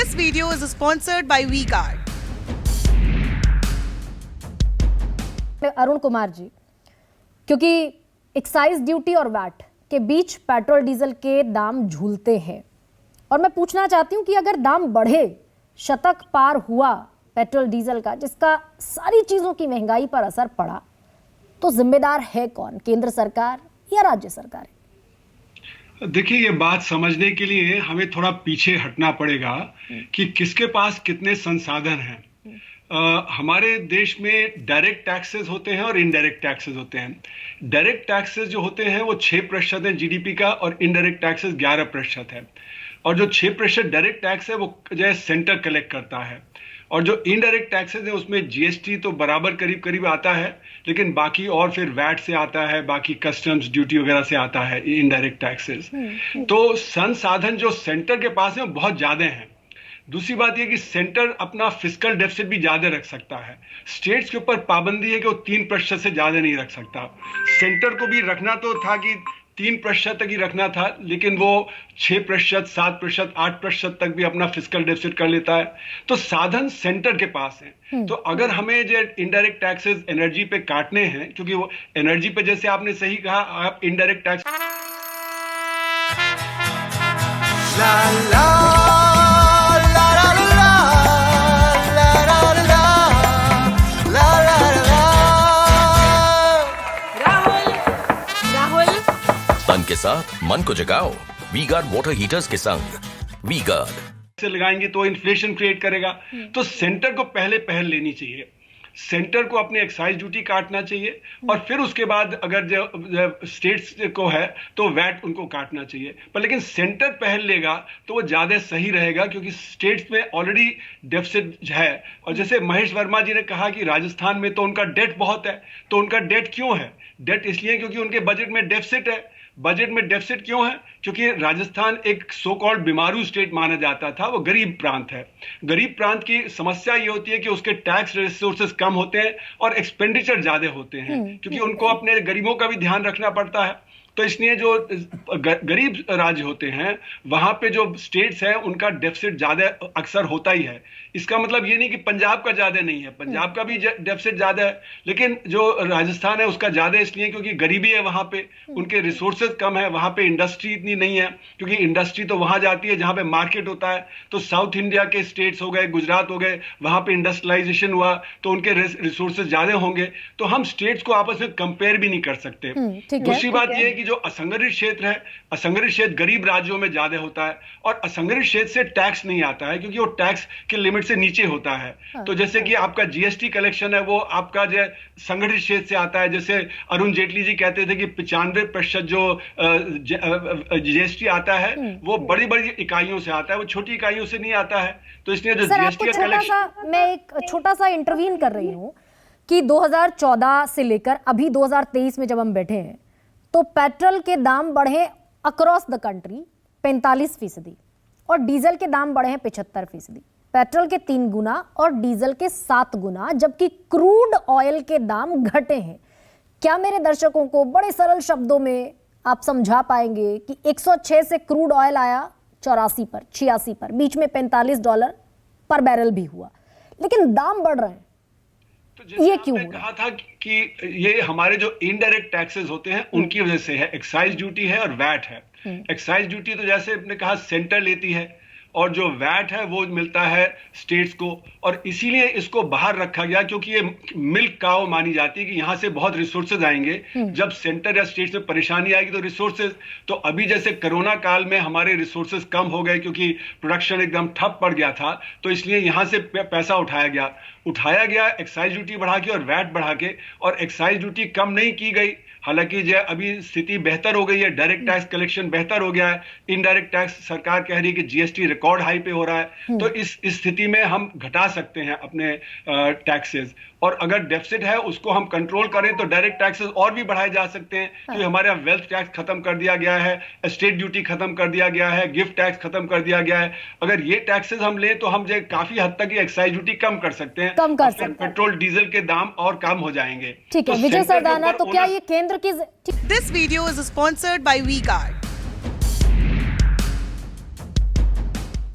This video is sponsored by V-Guard. Arun Kumar ji, क्योंकि excise duty और VAT के बीच पेट्रोल डीजल के दाम झूलते हैं और मैं पूछना चाहती हूं कि अगर दाम बढ़े, शतक पार हुआ पेट्रोल डीजल का, जिसका सारी चीजों की महंगाई पर असर पड़ा, तो जिम्मेदार है कौन, केंद्र सरकार या राज्य सरकार? देखिए, ये बात समझने के लिए हमें थोड़ा पीछे हटना पड़ेगा कि किसके पास कितने संसाधन हैं। हमारे देश में डायरेक्ट टैक्सेस होते हैं और इनडायरेक्ट टैक्सेस होते हैं। डायरेक्ट टैक्सेस जो होते हैं वो 6% है जीडीपी का, और इनडायरेक्ट टैक्सेस 11% है। और जो 6% डायरेक्ट टैक्स है वो जो है सेंटर कलेक्ट करता है, और जो इनडायरेक्ट टैक्सेस है उसमें जीएसटी तो बराबर करीब करीब आता है, लेकिन बाकी और फिर वैट से आता है, बाकी कस्टम्स ड्यूटी वगैरह से आता है इनडायरेक्ट टैक्सेस। तो संसाधन जो सेंटर के पास है वो बहुत ज्यादा हैं। दूसरी बात यह कि सेंटर अपना फिस्कल डेफिसिट भी ज्यादा रख सकता है। स्टेट्स के ऊपर पाबंदी है कि वो 3% से ज्यादा नहीं रख सकता। सेंटर को भी रखना तो था कि 3% तक ही रखना था, लेकिन वो 6%, 7%, 8% तक भी अपना फिस्कल डेफिसिट कर लेता है। तो साधन सेंटर के पास है। तो अगर हमें जो इनडायरेक्ट टैक्सेस एनर्जी पे काटने हैं, क्योंकि वो एनर्जी पे जैसे आपने सही कहा, आप indirect tax La la la la la la la la la la la Rahul तन के साथ मन को जगाओ वी-गार्ड वाटर हीटर्स के संग। वी-गार्ड से लगाएंगे तो इन्फ्लेशन क्रिएट करेगा। तो सेंटर को पहल लेनी चाहिए। सेंटर को अपनी एक्साइज ड्यूटी काटना चाहिए, और फिर उसके बाद अगर जो स्टेट्स को है तो वैट उनको काटना चाहिए। पर लेकिन सेंटर पहल लेगा तो वो ज्यादा सही रहेगा, क्योंकि स्टेट्स में ऑलरेडी डेफिसिट है। और जैसे महेश वर्मा जी ने कहा कि राजस्थान में तो उनका डेट बहुत है। तो उनका डेट क्यों है? डेट इसलिए क्योंकि उनके बजट में डेफिसिट है। बजट में डेफिसिट क्यों है? क्योंकि राजस्थान एक सो कॉल्ड बीमारू स्टेट माना जाता था, वो गरीब प्रांत है। गरीब प्रांत की समस्या ये होती है कि उसके टैक्स रिसोर्सेज कम होते हैं और एक्सपेंडिचर ज्यादा होते हैं, क्योंकि उनको अपने गरीबों का भी ध्यान रखना पड़ता है। तो इसलिए जो गरीब राज्य होते हैं वहां पे जो स्टेट्स हैं उनका डेफिसिट ज्यादा अक्सर होता ही है। इसका मतलब ये नहीं कि पंजाब का ज्यादा नहीं है, पंजाब का भी डेफिसिट ज्यादा है, लेकिन जो राजस्थान है उसका ज्यादा इसलिए क्योंकि गरीबी है वहां पे, उनके रिसोर्सेज कम है, वहां पे इंडस्ट्री इतनी नहीं है, क्योंकि इंडस्ट्री तो वहां जाती है जहां पे मार्केट होता है। तो साउथ इंडिया के स्टेट्स हो गए, गुजरात हो गए, वहां पे इंडस्ट्रियलाइजेशन हुआ तो उनके रिसोर्सेज ज्यादा होंगे। तो हम स्टेट्स को आपस में कंपेयर भी नहीं कर सकते। दूसरी बात यह है कि जो असंगठित क्षेत्र है, असंगठित क्षेत्र गरीब राज्यों में ज्यादा होता है, और असंगठित क्षेत्र से टैक्स नहीं आता है क्योंकि वो टैक्स के लिमिट से नीचे होता है। तो जैसे कि आपका जीएसटी कलेक्शन है वो आपका जो संगठित क्षेत्र से आता है। जैसे अरुण जेटली जी कहते थे कि 95% जो जीएसटी आता है वो बड़ी बड़ी इकाइयों से आता है, वो छोटी इकाइयों से नहीं आता है। तो इसलिए जो जीएसटी का कलेक्शन, मैं एक छोटा सा इंटरवीन कर रही हूँ कि 2014 से लेकर अभी 2023 में जब हम बैठे हैं तो पेट्रोल के दाम बढ़े अक्रॉस द कंट्री 45% और डीजल के दाम बढ़े हैं 75%। पेट्रोल के 3 गुना और डीजल के 7 गुना, जबकि क्रूड ऑयल के दाम घटे हैं। क्या मेरे दर्शकों को बड़े सरल शब्दों में आप समझा पाएंगे कि 106 से क्रूड ऑयल आया 84 पर, 86 पर, बीच में $45 पर बैरल भी हुआ, लेकिन दाम बढ़ रहे हैं। तो ये क्यों कहा था कि ये हमारे जो इनडायरेक्ट टैक्सेस होते हैं उनकी वजह से है। एक्साइज ड्यूटी है और वैट है। एक्साइज ड्यूटी तो जैसे आपने कहा सेंटर लेती है, और जो वैट है वो मिलता है स्टेट्स को, और इसीलिए इसको बाहर रखा गया क्योंकि ये मिल्क काउ मानी जाती है कि यहां से बहुत रिसोर्सेज आएंगे। जब सेंटर या स्टेट्स में परेशानी आएगी तो रिसोर्सेज, तो अभी जैसे कोरोना काल में हमारे रिसोर्सेज कम हो गए क्योंकि प्रोडक्शन एकदम ठप पड़ गया था, तो इसलिए यहां से पैसा उठाया गया एक्साइज ड्यूटी बढ़ा के और वैट बढ़ा के, और एक्साइज ड्यूटी कम नहीं की गई। हालांकि जो अभी स्थिति बेहतर हो गई है, डायरेक्ट टैक्स कलेक्शन बेहतर हो गया है, इनडायरेक्ट टैक्स सरकार कह रही है कि जीएसटी रिकॉर्ड हाई पे हो रहा है। तो इस स्थिति में हम घटा सकते हैं अपने टैक्सेस, और अगर डेफिसिट है उसको हम कंट्रोल करें तो डायरेक्ट टैक्सेस और भी बढ़ाए जा सकते हैं। क्योंकि हमारे वेल्थ टैक्स खत्म कर दिया गया है, एस्टेट ड्यूटी खत्म कर दिया गया है, गिफ्ट टैक्स खत्म कर दिया गया है। अगर ये टैक्सेस हम लें तो हम जो काफी हद तक एक्साइज ड्यूटी कम कर सकते हैं, पेट्रोल डीजल के दाम और कम हो जाएंगे। ठीक है, विजय सरदाना, तो क्या ये केंद्र की This video is sponsored by V-Guard.